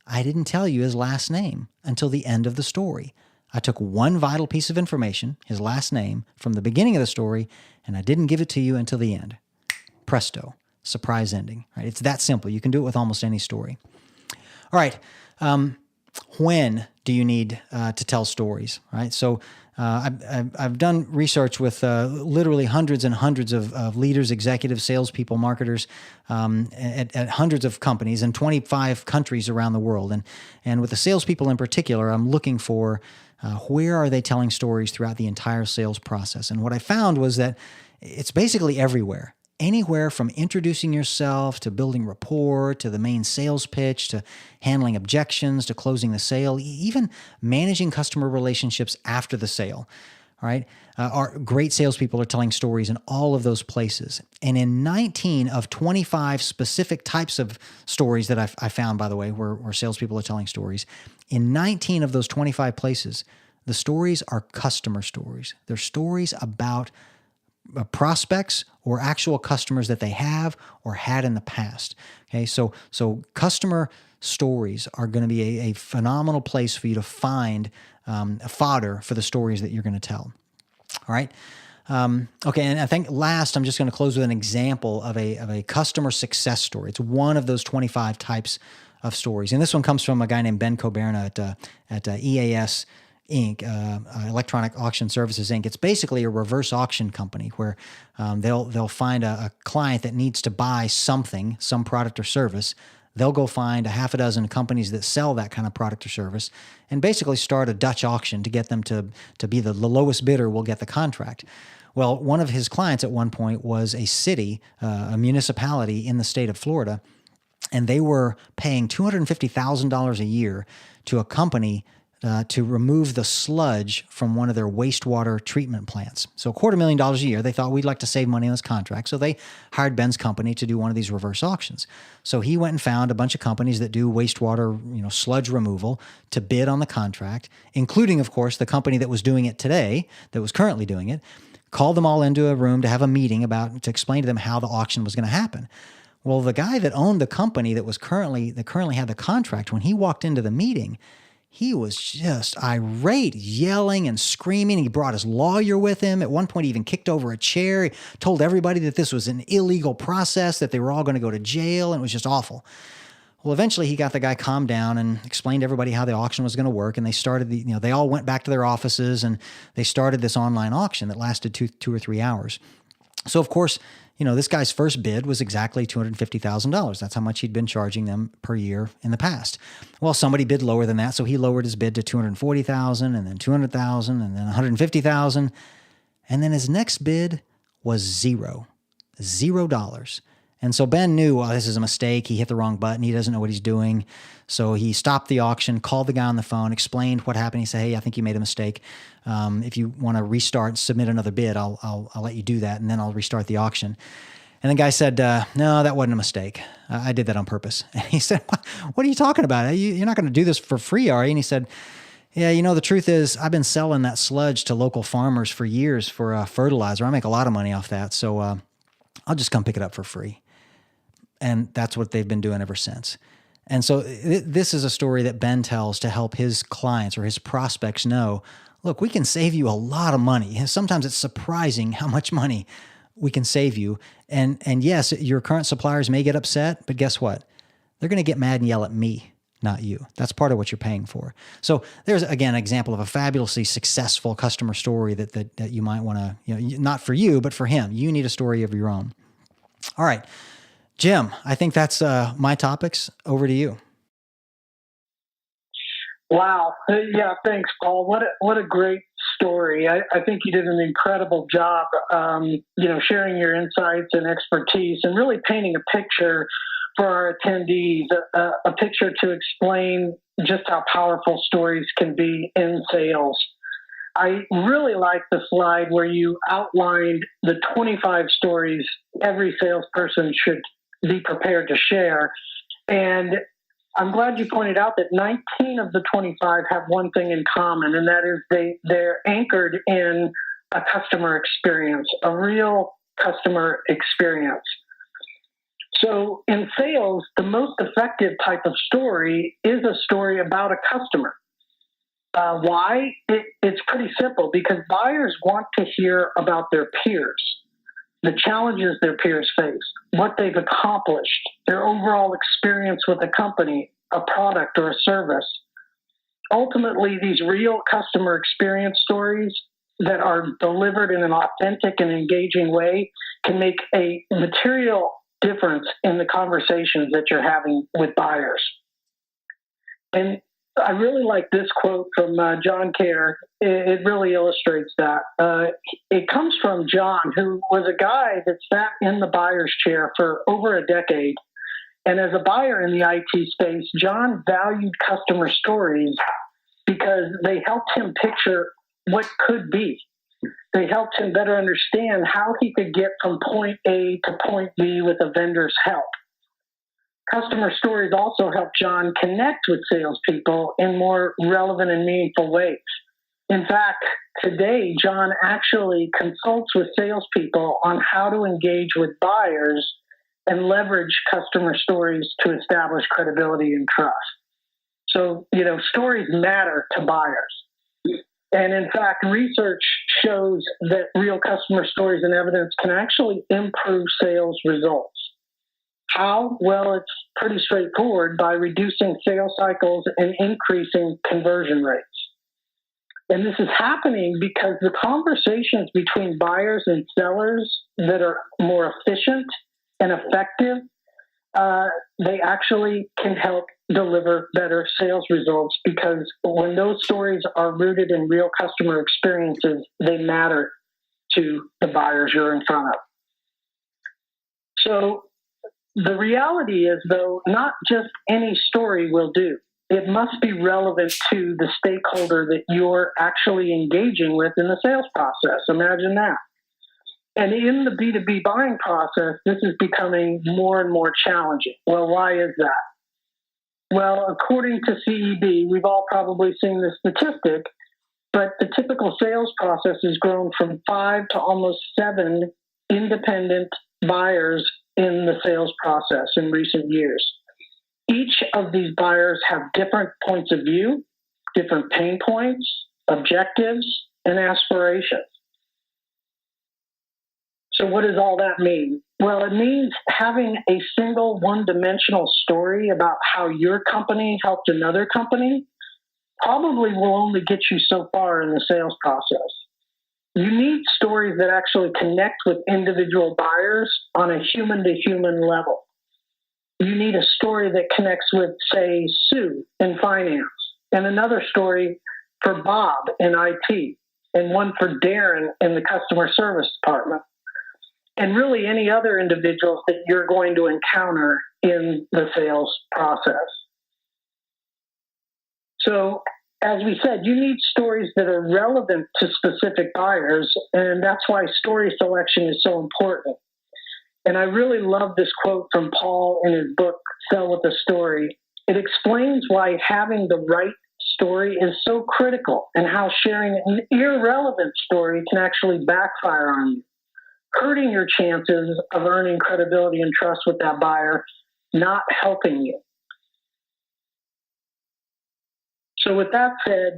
I didn't tell you his last name until the end of the story. I took one vital piece of information, his last name, from the beginning of the story, and I didn't give it to you until the end. Presto, surprise ending. Right? It's that simple. You can do it with almost any story. All right. When do you need to tell stories? Right. So I've done research with literally hundreds and hundreds of leaders, executives, salespeople, marketers at hundreds of companies in 25 countries around the world. And with the salespeople in particular, I'm looking for where are they telling stories throughout the entire sales process? And what I found was that it's basically everywhere. Anywhere from introducing yourself to building rapport to the main sales pitch to handling objections to closing the sale, even managing customer relationships after the sale. All right. Our great salespeople are telling stories in all of those places. And in 19 of 25 specific types of stories that I found, by the way, where salespeople are telling stories, in 19 of those 25 places, the stories are customer stories. They're stories about prospects or actual customers that they have or had in the past. Okay, so customer stories are going to be a phenomenal place for you to find fodder for the stories that you're going to tell. All right. Okay, and I think last, I'm just going to close with an example of a customer success story. It's one of those 25 types of stories, and this one comes from a guy named Ben Coberna at EAS Inc., Electronic Auction Services Inc. It's basically a reverse auction company where they'll find a client that needs to buy something, some product or service. They'll go find a half a dozen companies that sell that kind of product or service and basically start a Dutch auction to get them to be the lowest bidder will get the contract. Well, one of his clients at one point was a city, a municipality in the state of Florida, and they were paying $250,000 a year to a company to remove the sludge from one of their wastewater treatment plants. So $250,000 a year. They thought we'd like to save money on this contract. So they hired Ben's company to do one of these reverse auctions. So he went and found a bunch of companies that do wastewater, sludge removal to bid on the contract, including, of course, the company that was doing it today, that was currently doing it, called them all into a room to have a meeting to explain to them how the auction was going to happen. Well, the guy that owned the company that currently had the contract, when he walked into the meeting, he was just irate, yelling and screaming. He brought his lawyer with him. At one point, he even kicked over a chair. He told everybody that this was an illegal process, that they were all going to go to jail, and it was just awful. Well, eventually, he got the guy calmed down and explained to everybody how the auction was going to work. And they started they all went back to their offices and they started this online auction that lasted two or 3 hours. So, of course, this guy's first bid was exactly $250,000. That's how much he'd been charging them per year in the past. Well, somebody bid lower than that, so he lowered his bid to $240,000, and then $200,000, and then $150,000, and then his next bid was $0. And so Ben knew, this is a mistake. He hit the wrong button. He doesn't know what he's doing. So he stopped the auction, called the guy on the phone, explained what happened. He said, "Hey, I think you made a mistake. If you want to restart, submit another bid, I'll let you do that, and then I'll restart the auction." And the guy said, "No, that wasn't a mistake. I did that on purpose." And he said, "What are you talking about? You're not going to do this for free, are you?" And he said, "Yeah, the truth is I've been selling that sludge to local farmers for years for fertilizer. I make a lot of money off that, so I'll just come pick it up for free." And that's what they've been doing ever since. And so this is a story that Ben tells to help his clients or his prospects know, look, we can save you a lot of money. And sometimes it's surprising how much money we can save you. And yes, your current suppliers may get upset, but guess what? They're going to get mad and yell at me, not you. That's part of what you're paying for. So there's, again, an example of a fabulously successful customer story that you might want to, not for you, but for him. You need a story of your own. All right, Jim, I think that's my topics. Over to you. Wow. Yeah, thanks, Paul. What a great story. I think you did an incredible job, sharing your insights and expertise and really painting a picture for our attendees, a picture to explain just how powerful stories can be in sales. I really like the slide where you outlined the 25 stories every salesperson should be prepared to share. And I'm glad you pointed out that 19 of the 25 have one thing in common, and that is they're anchored in a customer experience, a real customer experience. So in sales, the most effective type of story is a story about a customer. Why? It's pretty simple, because buyers want to hear about their peers, the challenges their peers face, what they've accomplished, their overall experience with a company, a product, or a service. Ultimately, these real customer experience stories that are delivered in an authentic and engaging way can make a material difference in the conversations that you're having with buyers. And I really like this quote from John Kerr. It really illustrates that. It comes from John, who was a guy that sat in the buyer's chair for over a decade. And as a buyer in the IT space, John valued customer stories because they helped him picture what could be. They helped him better understand how he could get from point A to point B with a vendor's help. Customer stories also help John connect with salespeople in more relevant and meaningful ways. In fact, today, John actually consults with salespeople on how to engage with buyers and leverage customer stories to establish credibility and trust. So, stories matter to buyers. And in fact, research shows that real customer stories and evidence can actually improve sales results. How? Well, it's pretty straightforward, by reducing sales cycles and increasing conversion rates. And this is happening because the conversations between buyers and sellers that are more efficient and effective, they actually can help deliver better sales results, because when those stories are rooted in real customer experiences, they matter to the buyers you're in front of. So the reality is, though, not just any story will do. It must be relevant to the stakeholder that you're actually engaging with in the sales process. Imagine that. And in the B2B buying process, this is becoming more and more challenging. Well, why is that? Well, according to CEB, we've all probably seen this statistic, but the typical sales process has grown from 5 to almost 7 independent buyers in the sales process in recent years. Each of these buyers have different points of view, different pain points, objectives, and aspirations. So what does all that mean? Well, it means having a single one-dimensional story about how your company helped another company probably will only get you so far in the sales process. You need stories that actually connect with individual buyers on a human-to-human level. You need a story that connects with, say, Sue in finance, and another story for Bob in IT, and one for Darren in the customer service department, and really any other individuals that you're going to encounter in the sales process. So, as we said, you need stories that are relevant to specific buyers, and that's why story selection is so important. And I really love this quote from Paul in his book, Sell with a Story. It explains why having the right story is so critical, and how sharing an irrelevant story can actually backfire on you, hurting your chances of earning credibility and trust with that buyer, not helping you. So with that said,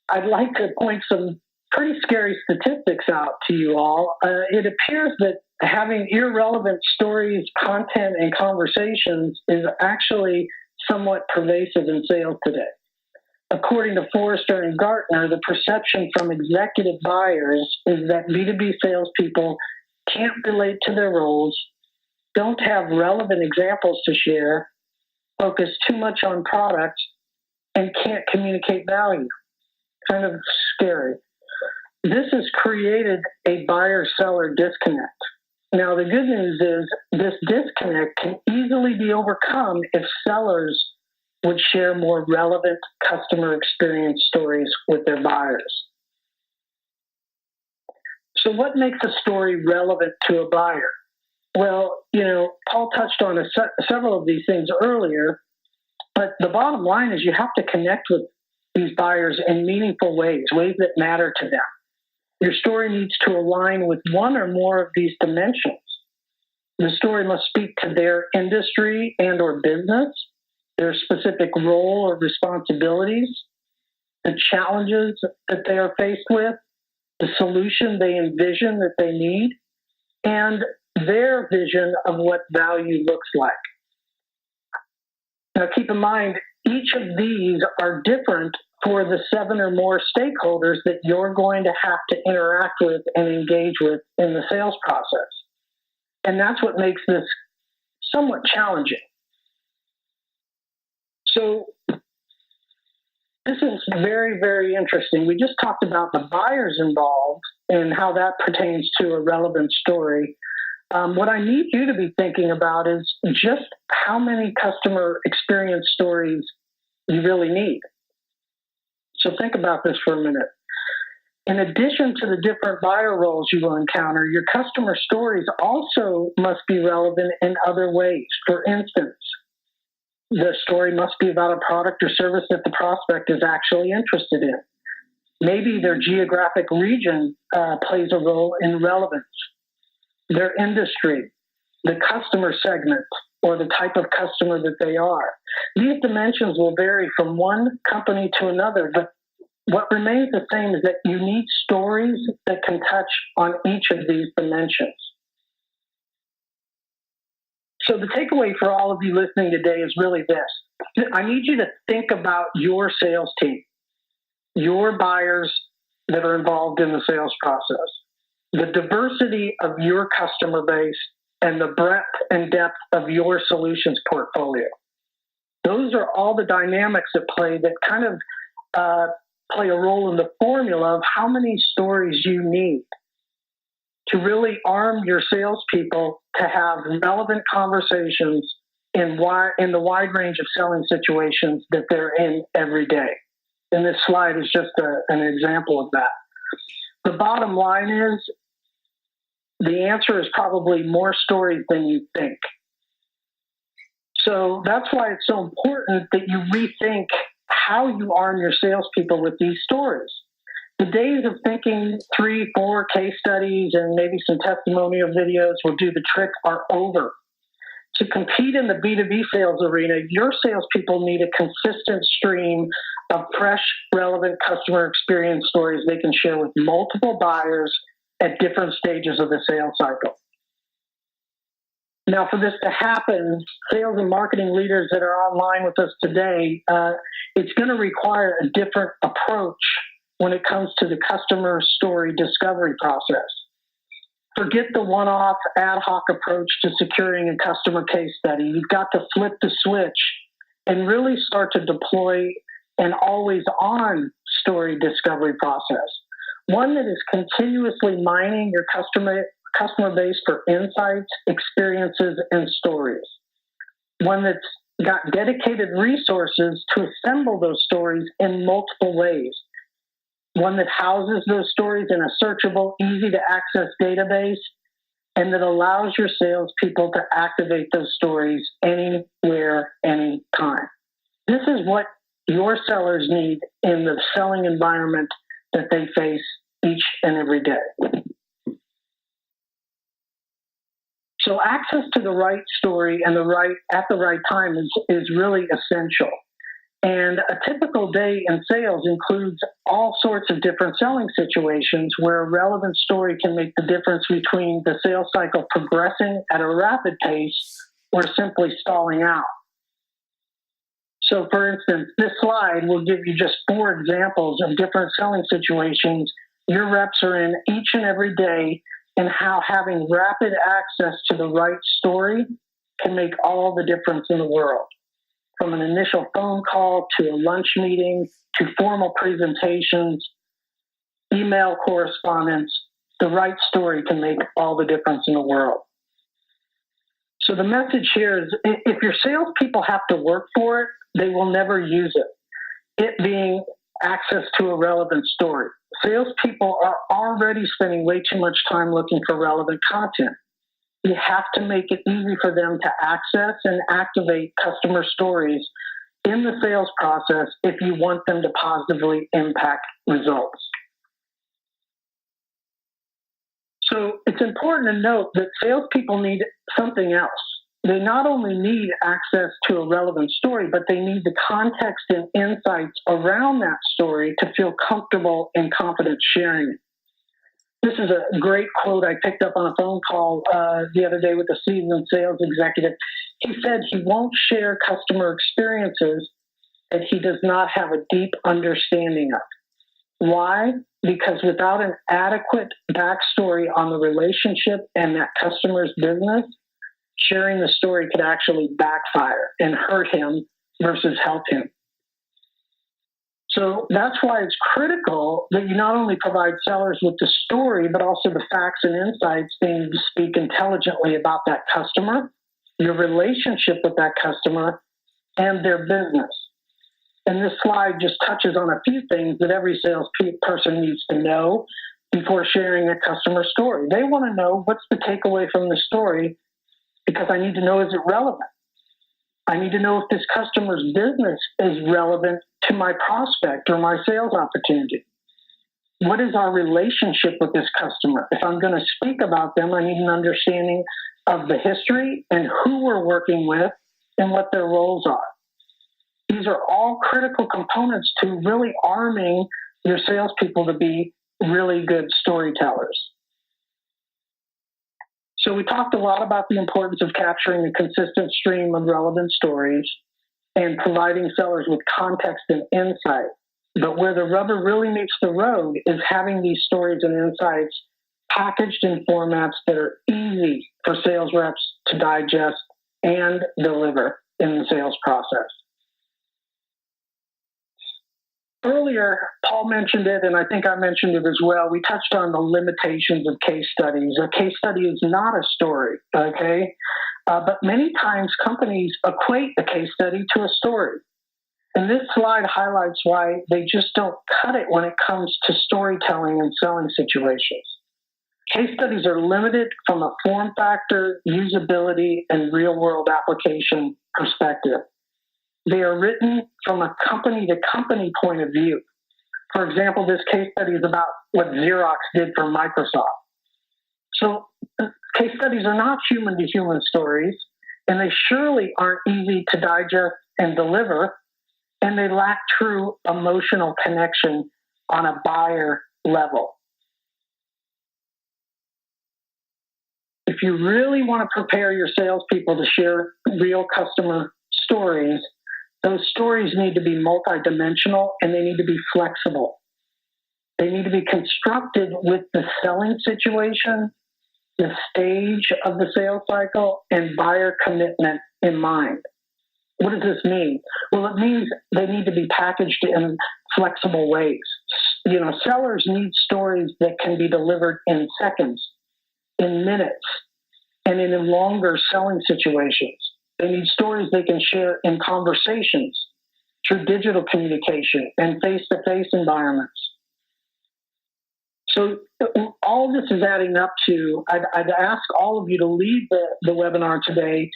I'd like to point some pretty scary statistics out to you all. It appears that having irrelevant stories, content, and conversations is actually somewhat pervasive in sales today. According to Forrester and Gartner, the perception from executive buyers is that B2B salespeople can't relate to their roles, don't have relevant examples to share, focus too much on product, and can't communicate value. Kind of scary. This has created a buyer-seller disconnect. Now, the good news is this disconnect can easily be overcome if sellers would share more relevant customer experience stories with their buyers. So what makes a story relevant to a buyer? Well, Paul touched on several of these things earlier, but the bottom line is you have to connect with these buyers in meaningful ways that matter to them. Your story needs to align with one or more of these dimensions. The story must speak to their industry and or business, their specific role or responsibilities, the challenges that they are faced with, the solution they envision that they need, and their vision of what value looks like. Now, keep in mind, each of these are different for the 7 or more stakeholders that you're going to have to interact with and engage with in the sales process. And that's what makes this somewhat challenging. So this is very, very interesting. We just talked about the buyers involved and how that pertains to a relevant story. What I need you to be thinking about is just how many customer experience stories you really need. So think about this for a minute. In addition to the different buyer roles you will encounter, your customer stories also must be relevant in other ways. For instance, the story must be about a product or service that the prospect is actually interested in. Maybe their geographic region plays a role in relevance, their industry, the customer segment, or the type of customer that they are. These dimensions will vary from one company to another, but what remains the same is that you need stories that can touch on each of these dimensions. So the takeaway for all of you listening today is really this. I need you to think about your sales team, your buyers that are involved in the sales process, the diversity of your customer base, and the breadth and depth of your solutions portfolio. Those are all the dynamics at play that kind of play a role in the formula of how many stories you need to really arm your salespeople to have relevant conversations in the wide range of selling situations that they're in every day. And this slide is just an example of that. The bottom line is the answer is probably more stories than you think. So that's why it's so important that you rethink how you arm your salespeople with these stories. The days of thinking 3, 4 case studies and maybe some testimonial videos will do the trick are over. To compete in the B2B sales arena, your salespeople need a consistent stream of fresh, relevant customer experience stories they can share with multiple buyers at different stages of the sales cycle. Now, for this to happen, sales and marketing leaders that are online with us today, it's going to require a different approach when it comes to the customer story discovery process. Forget the one-off ad hoc approach to securing a customer case study. You've got to flip the switch and really start to deploy an always-on story discovery process. One that is continuously mining your customer base for insights, experiences, and stories. One that's got dedicated resources to assemble those stories in multiple ways. One that houses those stories in a searchable, easy-to-access database, and that allows your salespeople to activate those stories anywhere, anytime. This is what your sellers need in the selling environment that they face each and every day. So access to the right story and at the right time is really essential. And a typical day in sales includes all sorts of different selling situations where a relevant story can make the difference between the sales cycle progressing at a rapid pace or simply stalling out. So, for instance, this slide will give you just 4 examples of different selling situations your reps are in each and every day, and how having rapid access to the right story can make all the difference in the world. From an initial phone call to a lunch meeting to formal presentations, email correspondence, the right story can make all the difference in the world. So the message here is, if your salespeople have to work for it, they will never use it. It being access to a relevant story. Salespeople are already spending way too much time looking for relevant content. You have to make it easy for them to access and activate customer stories in the sales process if you want them to positively impact results. So it's important to note that salespeople need something else. They not only need access to a relevant story, but they need the context and insights around that story to feel comfortable and confident sharing it. This is a great quote I picked up on a phone call the other day with a seasoned sales executive. He said he won't share customer experiences that he does not have a deep understanding of. Why? Because without an adequate backstory on the relationship and that customer's business, sharing the story could actually backfire and hurt him versus help him. So that's why it's critical that you not only provide sellers with the story, but also the facts and insights they need to speak intelligently about that customer, your relationship with that customer, and their business. And this slide just touches on a few things that every salesperson needs to know before sharing a customer story. They want to know, what's the takeaway from the story, because I need to know, is it relevant? I need to know if this customer's business is relevant to my prospect or my sales opportunity. What is our relationship with this customer? If I'm going to speak about them, I need an understanding of the history and who we're working with and what their roles are. These are all critical components to really arming your salespeople to be really good storytellers. So we talked a lot about the importance of capturing a consistent stream of relevant stories and providing sellers with context and insight. But where the rubber really meets the road is having these stories and insights packaged in formats that are easy for sales reps to digest and deliver in the sales process. Earlier, Paul mentioned it, and I think I mentioned it as well. We touched on the limitations of case studies. A case study is not a story, okay? But many times companies equate a case study to a story. And this slide highlights why they just don't cut it when it comes to storytelling and selling situations. Case studies are limited from a form factor, usability, and real-world application perspective. They are written from a company-to-company point of view. For example, this case study is about what Xerox did for Microsoft. So case studies are not human-to-human stories, and they surely aren't easy to digest and deliver, and they lack true emotional connection on a buyer level. If you really want to prepare your salespeople to share real customer stories, those stories need to be multidimensional and they need to be flexible. They need to be constructed with the selling situation, the stage of the sales cycle, and buyer commitment in mind. What does this mean? Well, it means they need to be packaged in flexible ways. You know, sellers need stories that can be delivered in seconds, in minutes, and in longer selling situations. They need stories they can share in conversations, through digital communication and face-to-face environments. So all this is adding up to, I'd ask all of you to leave the webinar today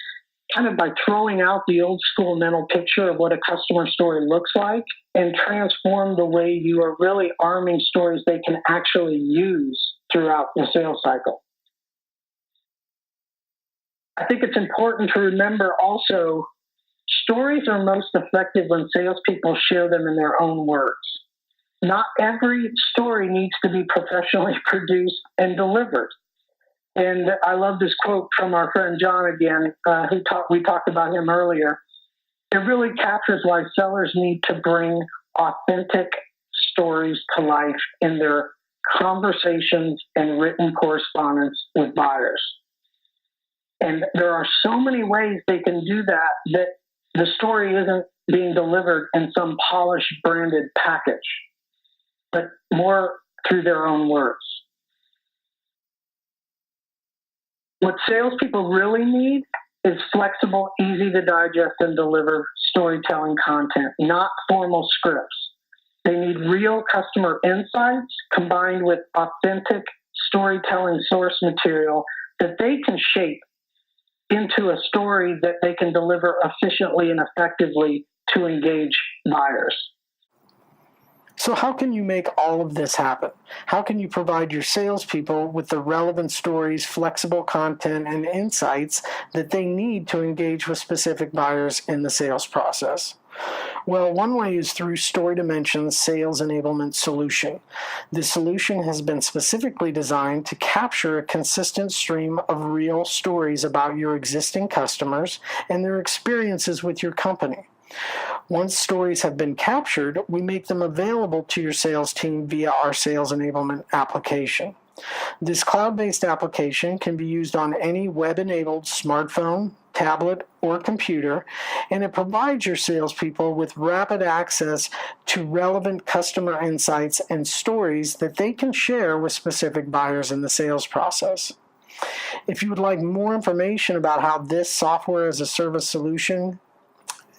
kind of by throwing out the old school mental picture of what a customer story looks like and transform the way you are really arming stories they can actually use throughout the sales cycle. I think it's important to remember also stories are most effective when salespeople share them in their own words. Not every story needs to be professionally produced and delivered. And I love this quote from our friend John again, we talked about him earlier. It really captures why sellers need to bring authentic stories to life in their conversations and written correspondence with buyers. And there are so many ways they can do that the story isn't being delivered in some polished branded package, but more through their own words. What salespeople really need is flexible, easy to digest and deliver storytelling content, not formal scripts. They need real customer insights combined with authentic storytelling source material that they can shape into a story that they can deliver efficiently and effectively to engage buyers. So how can you make all of this happen? How can you provide your salespeople with the relevant stories, flexible content, and insights that they need to engage with specific buyers in the sales process? Well, one way is through Story Dimension's sales enablement solution. This solution has been specifically designed to capture a consistent stream of real stories about your existing customers and their experiences with your company. Once stories have been captured, we make them available to your sales team via our sales enablement application. This cloud-based application can be used on any web-enabled smartphone, tablet, or computer, and it provides your salespeople with rapid access to relevant customer insights and stories that they can share with specific buyers in the sales process. If you would like more information about how this software as a service solution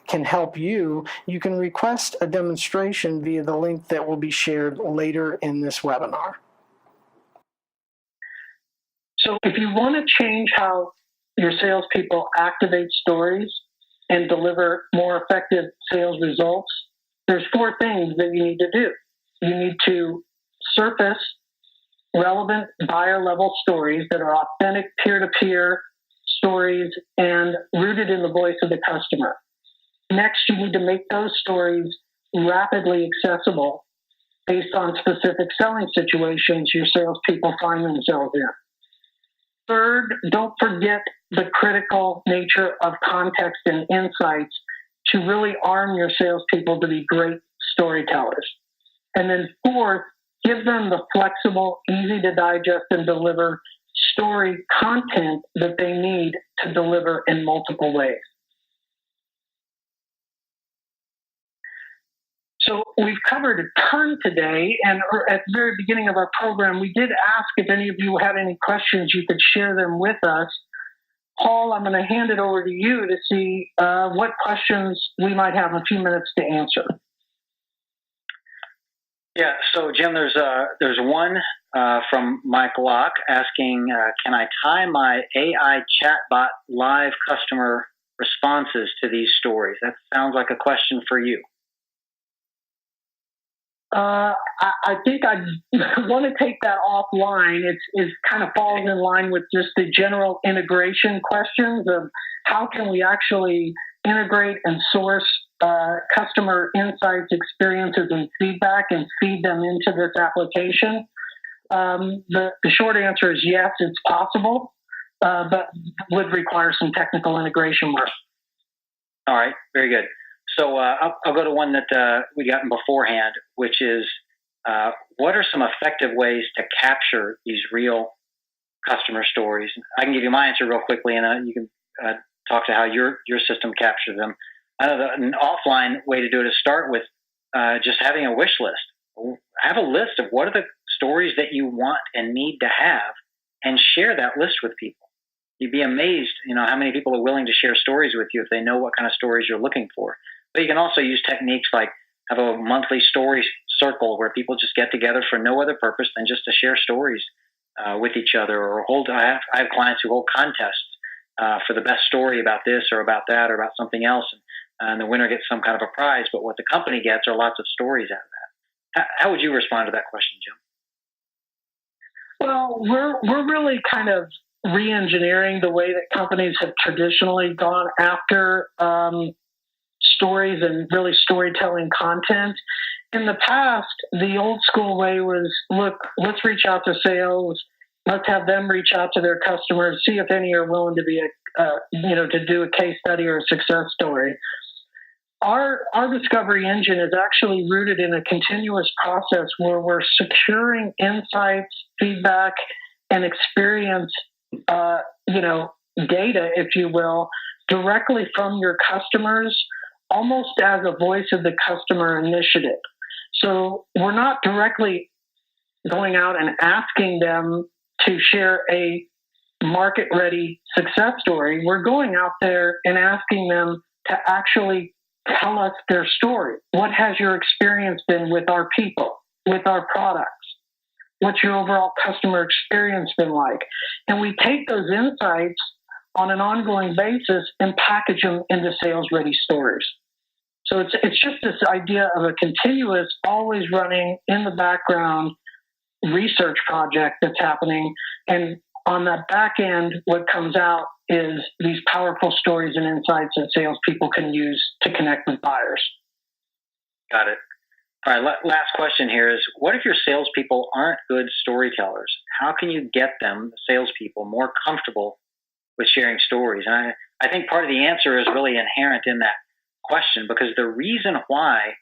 can help you, you can request a demonstration via the link that will be shared later in this webinar. So if you want to change how your salespeople activate stories and deliver more effective sales results, there's 4 things that you need to do. You need to surface relevant buyer-level stories that are authentic peer-to-peer stories and rooted in the voice of the customer. Next, you need to make those stories rapidly accessible based on specific selling situations your salespeople find themselves in. Third, don't forget the critical nature of context and insights to really arm your salespeople to be great storytellers. And then fourth, give them the flexible, easy to digest and deliver story content that they need to deliver in multiple ways. So we've covered a ton today, and at the very beginning of our program, we did ask if any of you had any questions, you could share them with us. Paul, I'm going to hand it over to you to see what questions we might have a few minutes to answer. Yeah, so Jim, there's one from Mike Locke asking, can I tie my AI chatbot live customer responses to these stories? That sounds like a question for you. I think I want to take that offline. It kind of falls in line with just the general integration questions of how can we actually integrate and source customer insights, experiences, and feedback and feed them into this application. The short answer is yes, it's possible, but would require some technical integration work. All right, very good. So I'll go to one that we got in beforehand, which is what are some effective ways to capture these real customer stories? I can give you my answer real quickly, and you can talk to how your system captures them. I know an offline way to do it is start with just having a wish list. Have a list of what are the stories that you want and need to have, and share that list with people. You'd be amazed, how many people are willing to share stories with you if they know what kind of stories you're looking for. But you can also use techniques like have a monthly story circle where people just get together for no other purpose than just to share stories with each other, or I have clients who hold contests for the best story about this or about that or about something else, and the winner gets some kind of a prize. But what the company gets are lots of stories out of that. How would you respond to that question, Jim? Well, we're really kind of re-engineering the way that companies have traditionally gone after stories and really storytelling content. In the past, the old school way was, look, let's reach out to sales. Let's have them reach out to their customers, see if any are willing to be to do a case study or a success story. Our discovery engine is actually rooted in a continuous process where we're securing insights, feedback, and experience, data, if you will, directly from your customers, almost as a voice of the customer initiative. So we're not directly going out and asking them to share a market-ready success story. We're going out there and asking them to actually tell us their story. What has your experience been with our people, with our products? What's your overall customer experience been like? And we take those insights on an ongoing basis and package them into sales-ready stories. So it's just this idea of a continuous, always running in the background research project that's happening. And on that back end, what comes out is these powerful stories and insights that salespeople can use to connect with buyers. Got it. All right, last question here is, what if your salespeople aren't good storytellers? How can you get them, the salespeople, more comfortable with sharing stories? And I think part of the answer is really inherent in that question, because the reason why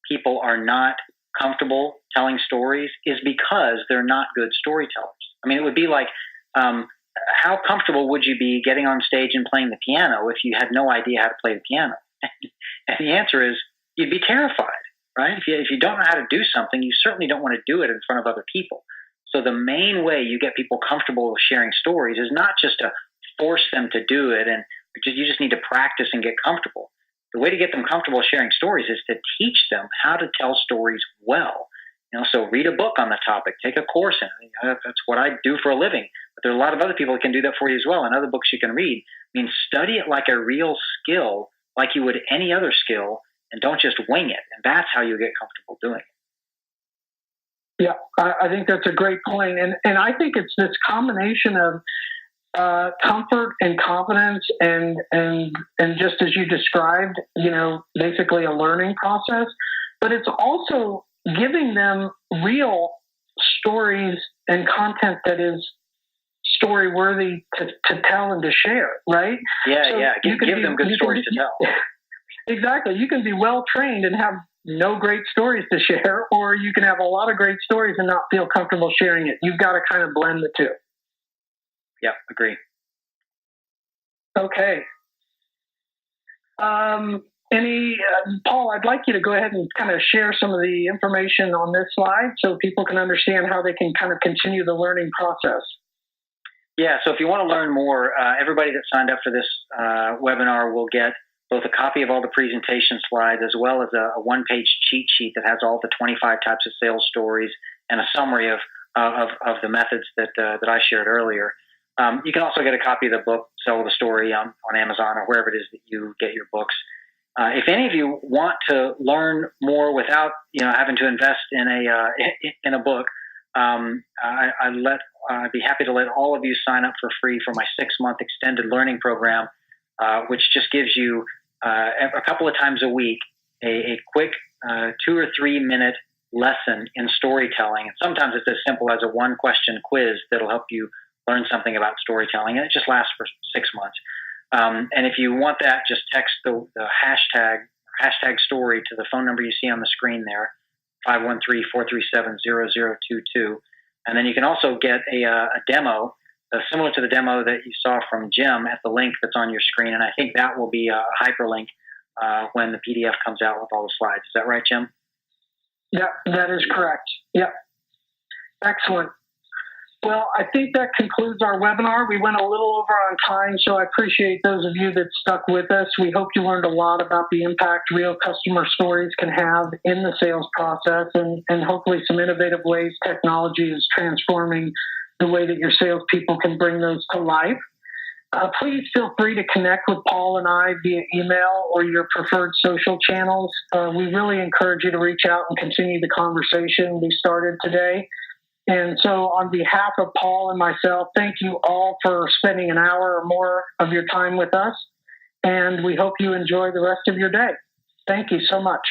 people are not comfortable telling stories is because they're not good storytellers. I mean, it would be like, how comfortable would you be getting on stage and playing the piano if you had no idea how to play the piano? And the answer is, you'd be terrified, right? If you don't know how to do something, you certainly don't want to do it in front of other people. So the main way you get people comfortable with sharing stories is not just to force them to do it, and you just need to practice and get comfortable. The way to get them comfortable sharing stories is to teach them how to tell stories well. So read a book on the topic, take a course in it. That's what I do for a living. But there are a lot of other people that can do that for you as well, and other books you can read. I mean, study it like a real skill, like you would any other skill, and don't just wing it. And that's how you get comfortable doing it. Yeah, I think that's a great point. And I think it's this combination of comfort and confidence and just as you described, basically a learning process. But it's also giving them real stories and content that is story worthy to tell and to share, right? Yeah, so give them good stories to tell. Exactly. You can be well trained and have no great stories to share, or you can have a lot of great stories and not feel comfortable sharing it. You've got to kind of blend the two. Yep, agree. Okay. Paul, I'd like you to go ahead and kind of share some of the information on this slide so people can understand how they can kind of continue the learning process. Yeah, so if you want to learn more, everybody that signed up for this webinar will get both a copy of all the presentation slides as well as a one-page cheat sheet that has all the 25 types of sales stories and a summary of the methods that I shared earlier. You can also get a copy of the book, Sell the Story, on Amazon or wherever it is that you get your books. If any of you want to learn more without having to invest in a book, I'd be happy to let all of you sign up for free for my 6-month extended learning program, which just gives you a couple of times a week a quick 2 or 3 minute lesson in storytelling. And sometimes it's as simple as a 1-question quiz that'll help you learn something about storytelling, and it just lasts for 6 months. And if you want that, just text the hashtag story to the phone number you see on the screen there, 513-437-0022. And then you can also get a demo, similar to the demo that you saw from Jim at the link that's on your screen. And I think that will be a hyperlink when the PDF comes out with all the slides. Is that right, Jim? Yeah, that is correct. Yep. Excellent. Well, I think that concludes our webinar. We went a little over on time, so I appreciate those of you that stuck with us. We hope you learned a lot about the impact real customer stories can have in the sales process and hopefully some innovative ways technology is transforming the way that your salespeople can bring those to life. Please feel free to connect with Paul and I via email or your preferred social channels. We really encourage you to reach out and continue the conversation we started today. And so on behalf of Paul and myself, thank you all for spending an hour or more of your time with us. And we hope you enjoy the rest of your day. Thank you so much.